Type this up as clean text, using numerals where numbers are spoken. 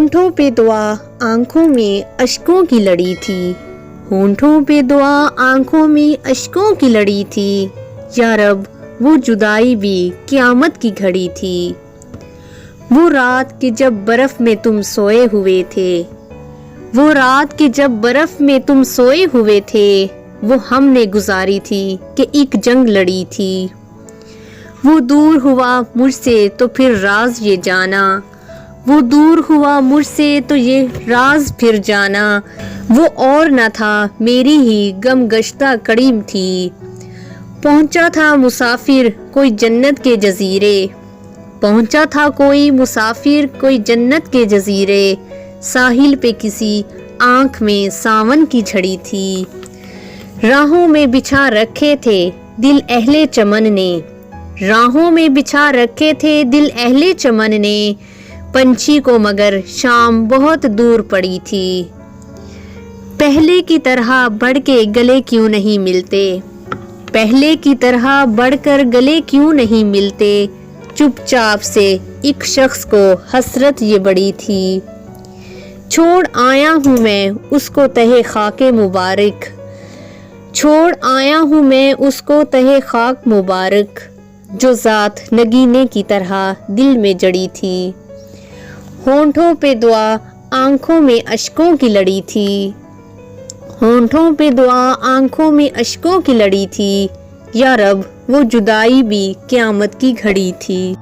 ہونٹوں پہ دعا آنکھوں میں اشکوں کی لڑی تھی، ہونٹوں پہ دعا آنکھوں میں اشکوں کی لڑی تھی، یا رب وہ جدائی بھی قیامت کی گھڑی تھی۔ وہ رات کہ جب برف میں تم سوئے ہوئے تھے، وہ رات کہ جب برف میں تم سوئے ہوئے تھے، وہ ہم نے گزاری تھی کہ ایک جنگ لڑی تھی۔ وہ دور ہوا مجھ سے تو پھر راز یہ جانا، وہ دور ہوا مجھ سے تو یہ راز پھر جانا، وہ اور نہ تھا میری ہی غم گشتہ کڑیم تھی۔ پہنچا تھا مسافر کوئی جنت کے جزیرے، پہنچا تھا کوئی مسافر کوئی جنت کے جزیرے، ساحل پہ کسی آنکھ میں ساون کی جھڑی تھی۔ راہوں میں بچھا رکھے تھے دل اہل چمن نے، راہوں میں بچھا رکھے تھے دل اہل چمن نے، پنچھی کو مگر شام بہت دور پڑی تھی۔ پہلے کی طرح بڑھ کے گلے کیوں نہیں ملتے، پہلے کی طرح بڑھ کر گلے کیوں نہیں ملتے، چپ چاپ سے ایک شخص کو حسرت یہ بڑی تھی۔ چھوڑ آیا ہوں میں اس کو تہے خاک مبارک، چھوڑ آیا ہوں میں اس کو تہے خاک مبارک، جو ذات نگینے کی طرح دل میں جڑی تھی۔ ہونٹوں پہ دعا آنکھوں میں اشکوں کی لڑی تھی، ہونٹوں پہ دعا آنکھوں میں اشکوں کی لڑی تھی، یا رب وہ جدائی بھی قیامت کی گھڑی تھی۔